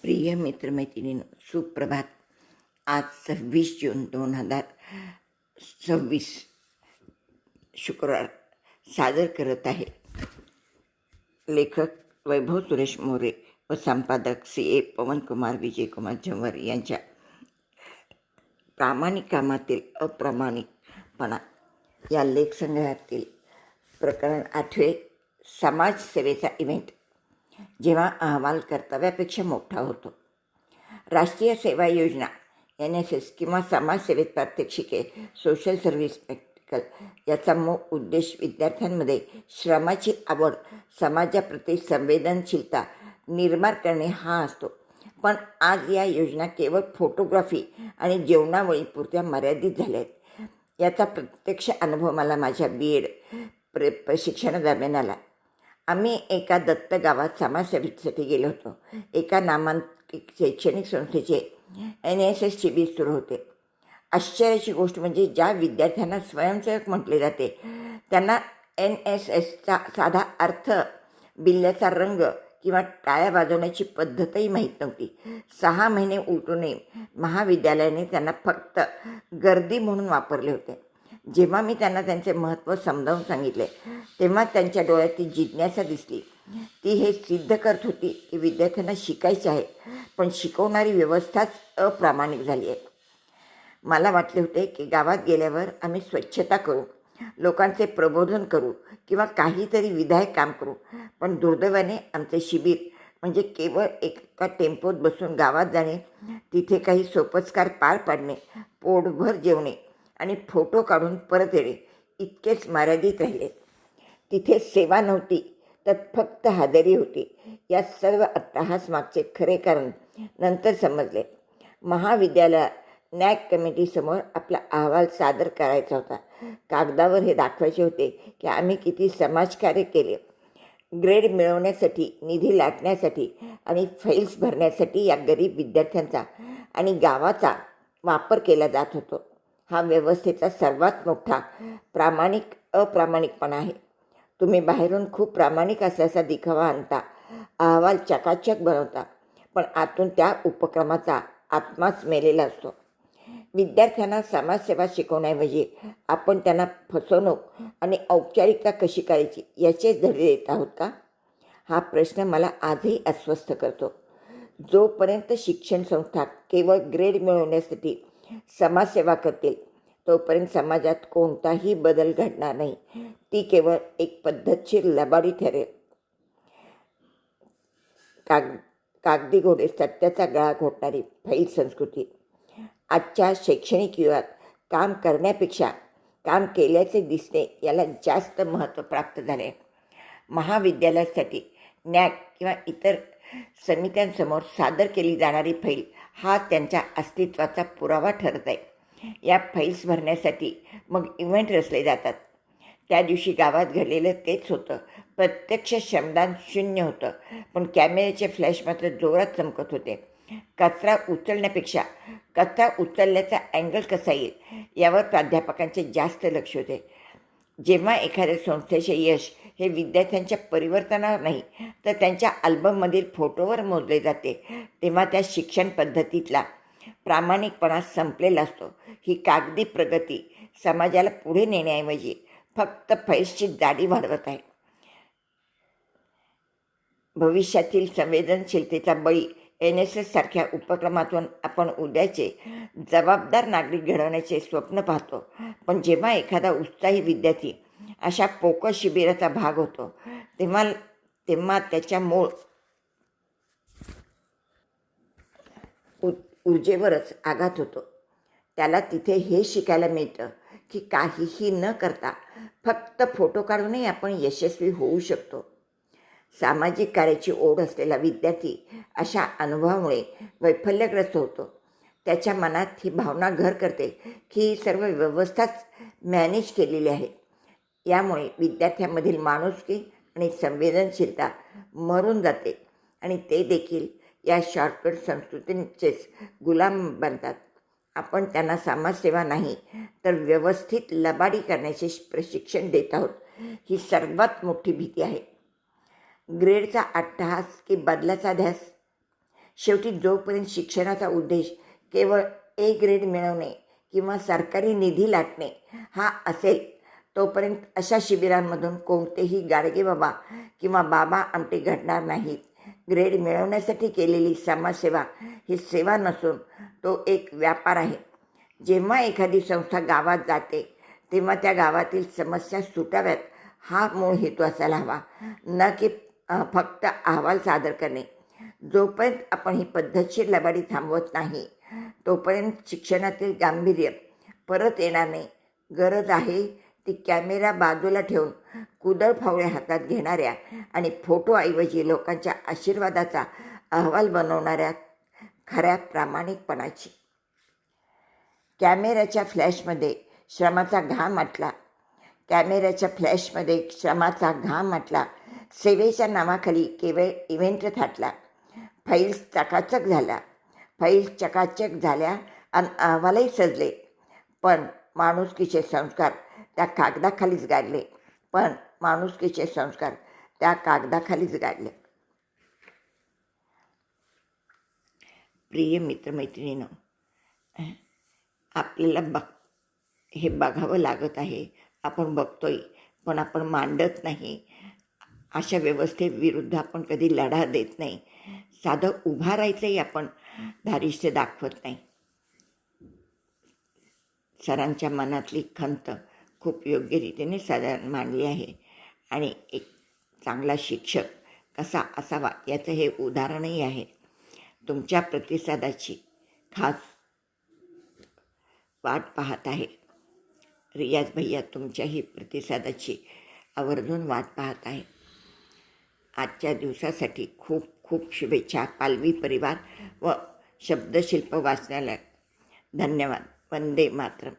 प्रिय मित्रमैत्रिणींनो, सुप्रभात. आज 26 जून 2026 शुक्रवार सादर करत आहे लेखक वैभव सुरेश मोरे व संपादक CA पवनकुमार विजयकुमार झंवर यांच्या प्रामाणिक कामातील अप्रामाणिकपणा या लेखसंग्रहातील प्रकरण 8 समाजसेवेचा इव्हेंट. जेव्हा अहवाल कर्तव्यापेक्षा मोठा होतो. राष्ट्रीय सेवा योजना NSS किंवा समाजसेवेत प्रात्यक्षिके सोशल सर्व्हिस प्रॅक्टिकल याचा मूळ उद्देश विद्यार्थ्यांमध्ये श्रमाची आवड, समाजाप्रती संवेदनशीलता निर्माण करणे हा असतो. पण आज या योजना केवळ फोटोग्राफी आणि जेवणावळीपुरत्या मर्यादित झाल्या आहेत. याचा प्रत्यक्ष अनुभव मला माझ्या BEd प्रशिक्षणादरम्यान आला. आम्ही एका दत्त गावात समाजसेवेसाठी गेलो होतो. एका नामांकित शैक्षणिक संस्थेचे NSS शिबिर सुरू होते. आश्चर्याची गोष्ट म्हणजे ज्या विद्यार्थ्यांना स्वयंसेवक म्हटले जाते त्यांना NSSचा साधा अर्थ, बिल्ल्याचा रंग किंवा टाळ्या वाजवण्याची पद्धतही माहीत नव्हती. 6 महिने उलटूनही महाविद्यालयाने त्यांना फक्त गर्दी म्हणून वापरले होते. जेव्हा मी त्यांना त्यांचे महत्त्व समजावून सांगितले तेव्हा त्यांच्या डोळ्यात ती जिज्ञासा दिसली. ती हे सिद्ध करत होती की विद्यार्थ्यांना शिकायचे आहे, पण शिकवणारी व्यवस्थाच अप्रामाणिक झाली आहे. मला वाटले होते की गावात गेल्यावर आम्ही स्वच्छता करू, लोकांचे प्रबोधन करू किंवा काहीतरी विधायक काम करू. पण दुर्दैवाने आमचे शिबिर म्हणजे केवळ एका टेम्पोत बसून गावात जाणे, तिथे काही सोपस्कार पार पाडणे, पोटभर जेवणे आणि फोटो काढून परत येणे इतकेच मर्यादित राहिले. तिथे सेवा नव्हती, तर फक्त हजेरी होती. या सर्व अट्टहास मागचे खरे कारण नंतर समजले. महाविद्यालयात NAAC कमिटीसमोर आपला अहवाल सादर करायचा होता. कागदावर हे दाखवायचे होते की आम्ही किती समाजकार्य केले. ग्रेड मिळवण्यासाठी, निधी लाटण्यासाठी आणि फाईल्स भरण्यासाठी या गरीब विद्यार्थ्यांचा आणि गावाचा वापर केला जात होता. हा व्यवस्थेचा सर्वात मोठा अप्रामाणिकपणा आहे. तुम्ही बाहेरून खूप प्रामाणिक असल्याचा दिखावा आणता, अहवाल चकाचक बनवता, पण आतून त्या उपक्रमाचा आत्माच मेलेला असतो. विद्यार्थ्यांना समाजसेवा शिकवण्याऐवजी आपण त्यांना फसवणूक आणि औपचारिकता कशी करायची याचेच धडे देत आहोत का? हा प्रश्न मला आजही अस्वस्थ करतो. जोपर्यंत शिक्षण संस्था केवळ ग्रेड मिळवण्यासाठी समाजसेवा करतील तोपर्यंत समाजात कोणताही बदल घडणार नाही. ती केवळ एक पद्धतशीर लबाडी ठरेल. कागदी घोडे सत्याचा गळा घोटणारी फैल संस्कृती. आजच्या शैक्षणिक युगात काम करण्यापेक्षा काम केल्याचे दिसणे याला जास्त महत्त्व प्राप्त झाले. महाविद्यालयासाठी NAAC किंवा इतर समित्यांसमोर सादर केली जाणारी फैल हा त्यांच्या अस्तित्वाचा पुरावा ठरत आहे. या फाईल्स भरण्यासाठी मग इव्हेंट रचले जातात. त्या दिवशी गावात घडलेलं तेच होतं. प्रत्यक्ष श्रमदान शून्य होतं, पण कॅमेऱ्याचे फ्लॅश मात्र जोरात चमकत होते. कचरा उचलण्यापेक्षा कचरा उचलल्याचा अँगल कसा येईल यावर प्राध्यापकांचे जास्त लक्ष होते. जेव्हा एखाद्या संस्थेचे यश हे विद्यार्थ्यांच्या परिवर्तनावर नाही तर त्यांच्या अल्बममधील फोटोवर मोजले जाते, तेव्हा त्या शिक्षण पद्धतीतला प्रामाणिकपणा संपलेला असतो. ही कागदी प्रगती समाजाला पुढे नेण्याऐवजी फक्त फाईल्सची जाडी वाढवत आहे. भविष्यातील संवेदनशीलतेचा बळी NSS सारख्या उपक्रमातून आपण उद्याचे जबाबदार नागरिक घडवण्याचे स्वप्न पाहतो. पण जेव्हा एखादा उत्साही विद्यार्थी अशा पोकळ शिबिराचा भाग होतो तेव्हा त्याच्या मूळ ऊर्जेवरच आघात होतो. त्याला तिथे हे शिकायला मिळतं की काहीही न करता फक्त फोटो काढूनही आपण यशस्वी होऊ शकतो. सामाजिक कार्याची ओढ असलेला विद्यार्थी अशा अनुभवामुळे वैफल्यग्रस्त होतो. त्याच्या मनात ही भावना घर करते की ही सर्व व्यवस्थाच मॅनेज केलेली आहे. यामुळे विद्यार्थ्यांमधील माणुसकी आणि संवेदनशीलता मरून जाते आणि ते देखील या शॉर्टकट संस्कृतीचेच गुलाम बनतात. आपण त्यांना समाजसेवा नाही तर व्यवस्थित लबाडी करण्याचे प्रशिक्षण देत आहोत. ही सर्वात मोठी भीती आहे. ग्रेडचा अट्टहास की बदलाचा ध्यास शेवटी जोपर्यंत शिक्षणाचा उद्देश केवळ ए ग्रेड मिळवणे किंवा सरकारी निधी लाटणे हा असेल तोपर्यंत अशा शिबिरांमधून कोणतेही गाडगेबाबा किंवा बाबा आमटे घडणार नाहीत. ग्रेड मिळवण्यासाठी केलेली समाजसेवा ही सेवा नसून तो एक व्यापार आहे. जेव्हा एखादी संस्था गावात जाते तेव्हा त्या गावातील समस्या सुटाव्यात हा मूळ हेतू असायला हवा, न की फक्त अहवाल सादर करणे. जोपर्यंत आपण ही पद्धतशीर लबाडी थांबवत नाही तोपर्यंत शिक्षणातील गांभीर्य परत येणार नाही. गरज आहे ती कॅमेरा बाजूला ठेवून कुदळ फावळे हातात घेणाऱ्या आणि फोटोऐवजी लोकांच्या आशीर्वादाचा अहवाल बनवणाऱ्या खऱ्या प्रामाणिकपणाची. कॅमेऱ्याच्या फ्लॅशमध्ये श्रमाचा घाम आटला. सेवेच्या नावाखाली केवळ इव्हेंट थाटला. फाईल्स चकाचक झाल्या आणि अहवालही सजले. पण माणुसकीचे संस्कार त्या कागदाखालीच गाडले. प्रिय मित्रमैत्रिणींनो, आपल्याला हे बघावं लागत आहे. आपण बघतोय पण आपण मांडत नाही. अशा व्यवस्थेविरुद्ध आपण कधी लढा देत नाही. साधं उभा राहायचंही आपण धारिष्य दाखवत नाही. सरांच्या मनातली खंत खूप योग्य रीतीने साधारण मांडली आहे आणि एक चांगला शिक्षक कसा असावा याचं हे उदाहरणही आहे. तुमच्या प्रतिसादाची खास वाट पाहत आहे. रियाज भैया तुमच्याही प्रतिसादाची आवर्जून वाट पाहत आहे. आजच्या दिवसासाठी खूप खूप शुभेच्छा. पालवी परिवार व शब्दशिल्प वाचनालय. धन्यवाद. वंदे मातरम.